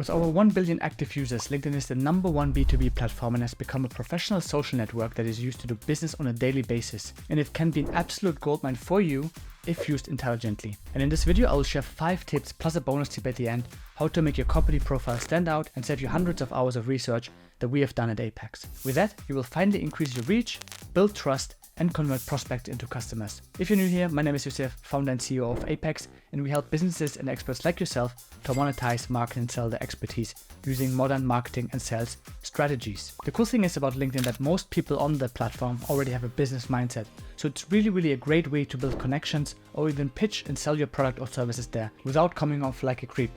With over 1 billion active users, LinkedIn is the #1 B2B platform and has become a professional social network that is used to do business on a daily basis. And it can be an absolute goldmine for you if used intelligently. And in this video, I will share 5 tips plus a bonus tip at the end, how to make your company profile stand out and save you hundreds of hours of research that we have done at Apex. With that, you will finally increase your reach, build trust, and convert prospects into customers. If you're new here, my name is Yosef, founder and CEO of Apex, and we help businesses and experts like yourself to monetize, market, and sell their expertise using modern marketing and sales strategies. The cool thing is about LinkedIn that most people on the platform already have a business mindset, so it's really a great way to build connections or even pitch and sell your product or services there without coming off like a creep,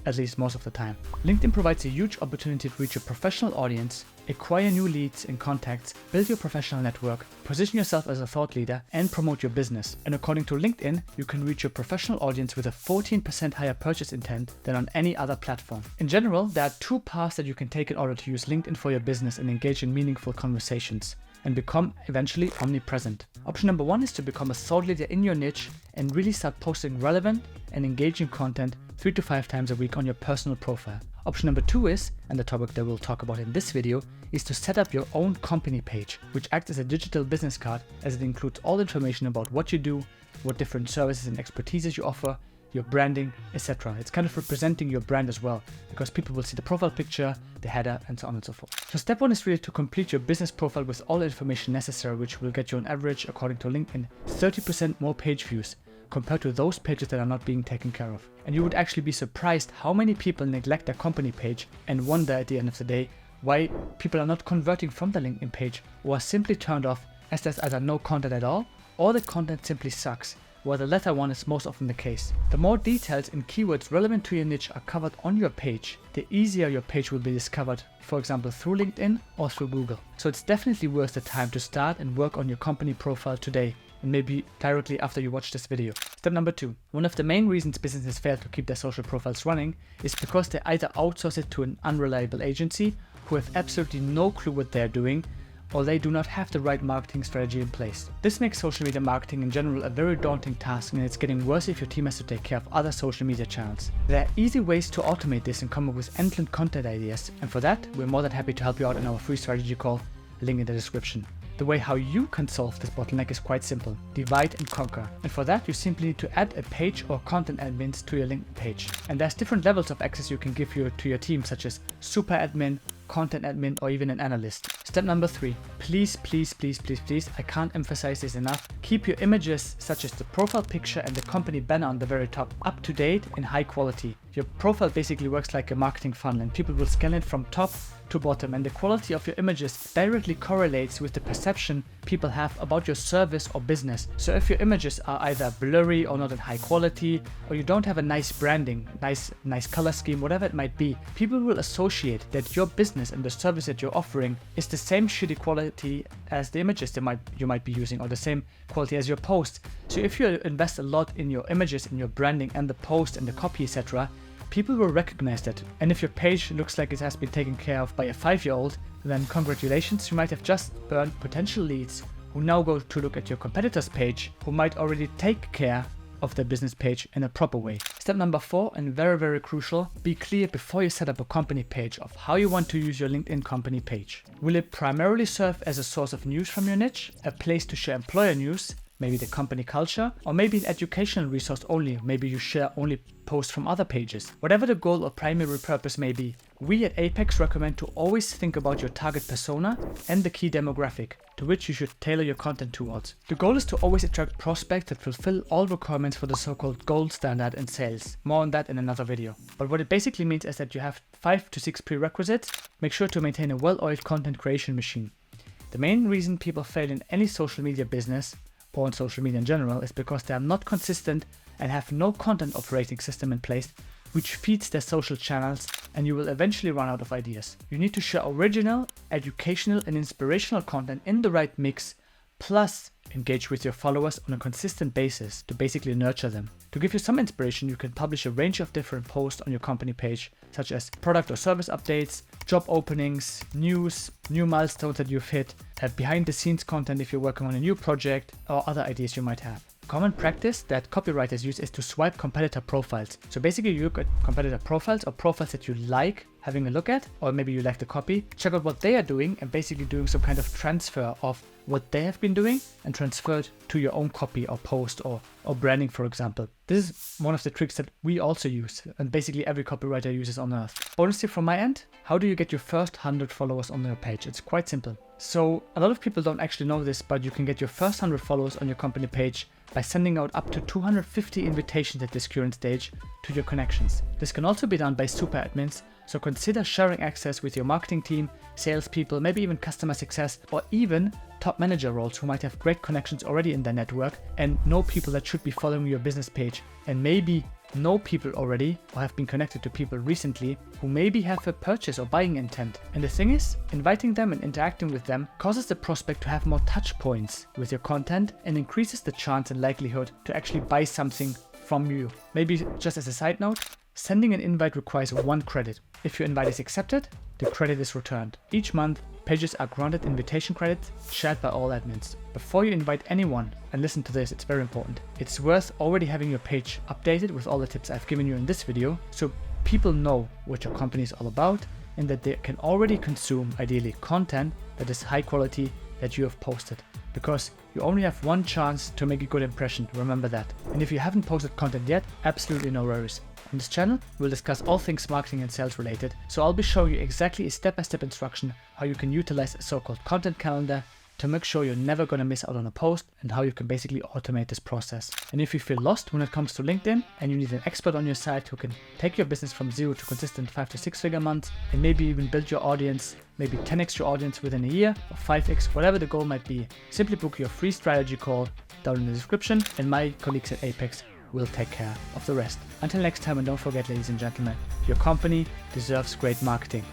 at least most of the time. LinkedIn provides a huge opportunity to reach a professional audience, acquire new leads and contacts, build your professional network, position yourself as a thought leader, and promote your business. And according to LinkedIn, you can reach your professional audience with a 14% higher purchase intent than on any other platform. In general, there are 2 paths that you can take in order to use LinkedIn for your business and engage in meaningful conversations and become eventually omnipresent. Option number 1 is to become a thought leader in your niche and really start posting relevant and engaging content 3 to 5 times a week on your personal profile. Option number 2 is, and the topic that we'll talk about in this video, is to set up your own company page, which acts as a digital business card as it includes all information about what you do, what different services and expertises you offer, your branding, etc. It's kind of representing your brand as well, because people will see the profile picture, the header, and so on and so forth. So step 1 is really to complete your business profile with all the information necessary, which will get you on average, according to LinkedIn, 30% more page views compared to those pages that are not being taken care of. And you would actually be surprised how many people neglect their company page and wonder at the end of the day why people are not converting from the LinkedIn page or are simply turned off, as there's either no content at all or the content simply sucks, while the latter one is most often the case. The more details and keywords relevant to your niche are covered on your page, the easier your page will be discovered, for example through LinkedIn or through Google. So it's definitely worth the time to start and work on your company profile today, and maybe directly after you watch this video. Step number 2. One of the main reasons businesses fail to keep their social profiles running is because they either outsource it to an unreliable agency who have absolutely no clue what they're doing, or they do not have the right marketing strategy in place. This makes social media marketing in general a very daunting task, and it's getting worse if your team has to take care of other social media channels. There are easy ways to automate this and come up with endless content ideas, and for that, we're more than happy to help you out in our free strategy call, link in the description. The way how you can solve this bottleneck is quite simple: divide and conquer. And for that, you simply need to add a page or content admins to your LinkedIn page. And there's different levels of access you can give to your team, such as super admin, content admin, or even an analyst. Step number 3. Please, I can't emphasize this enough. Keep your images, such as the profile picture and the company banner on the very top, up to date and high quality. Your profile basically works like a marketing funnel, and people will scan it from top to bottom, and the quality of your images directly correlates with the perception people have about your service or business. So if your images are either blurry or not in high quality, or you don't have a nice branding, nice color scheme, whatever it might be, people will associate that your business and the service that you're offering is the same shitty quality as the images you might be using, or the same quality as your post. So if you invest a lot in your images, in your branding and the post and the copy, etc., people will recognize that. And if your page looks like it has been taken care of by a 5-year-old, then congratulations, you might have just burned potential leads who now go to look at your competitor's page, who might already take care of their business page in a proper way. Step number 4, and very crucial, be clear before you set up a company page of how you want to use your LinkedIn company page. Will it primarily serve as a source of news from your niche, a place to share employer news, maybe the company culture, or maybe an educational resource only? Maybe you share only posts from other pages. Whatever the goal or primary purpose may be, we at Apex recommend to always think about your target persona and the key demographic to which you should tailor your content towards. The goal is to always attract prospects that fulfill all requirements for the so-called gold standard in sales. More on that in another video. But what it basically means is that you have 5 to 6 prerequisites. Make sure to maintain a well-oiled content creation machine. The main reason people fail in any social media business, or on social media in general, is because they are not consistent and have no content operating system in place which feeds their social channels, and you will eventually run out of ideas. You need to share original, educational and inspirational content in the right mix, plus engage with your followers on a consistent basis to basically nurture them. To give you some inspiration, you can publish a range of different posts on your company page, such as product or service updates, job openings, news, new milestones that you've hit, behind the scenes content if you're working on a new project, or other ideas you might have. common practice that copywriters use is to swipe competitor profiles. So basically you look at competitor profiles or profiles that you like having a look at, or maybe you like the copy, check out what they are doing and basically doing some kind of transfer of what they have been doing and transfer it to your own copy or post or branding, for example. This is one of the tricks that we also use and basically every copywriter uses on earth. Bonus tip from my end, how do you get your first 100 followers on your page? It's quite simple. So a lot of people don't actually know this, but you can get your first 100 followers on your company page by sending out up to 250 invitations at this current stage to your connections. This can also be done by super admins, so consider sharing access with your marketing team, salespeople, maybe even customer success, or even top manager roles who might have great connections already in their network and know people that should be following your business page, and maybe know people already or have been connected to people recently who maybe have a purchase or buying intent. And the thing is, inviting them and interacting with them causes the prospect to have more touch points with your content and increases the chance and likelihood to actually buy something from you. Maybe just as a side note, sending an invite requires 1 credit. If your invite is accepted, the credit is returned. Each month, pages are granted invitation credits shared by all admins. Before you invite anyone, and listen to this, it's very important, it's worth already having your page updated with all the tips I've given you in this video, so people know what your company is all about and that they can already consume, ideally, content that is high quality that you have posted. Because you only have 1 chance to make a good impression, remember that. And if you haven't posted content yet, absolutely no worries. On this channel, we'll discuss all things marketing and sales related, so I'll be showing you exactly a step-by-step instruction how you can utilize a so-called content calendar to make sure you're never going to miss out on a post and how you can basically automate this process. And if you feel lost when it comes to LinkedIn and you need an expert on your side who can take your business from 0 to consistent 5 to 6 figure months and maybe even build your audience, maybe 10x your audience within a year or 5x, whatever the goal might be, simply book your free strategy call down in the description and my colleagues at Apex will take care of the rest. Until next time, and don't forget, ladies and gentlemen, your company deserves great marketing.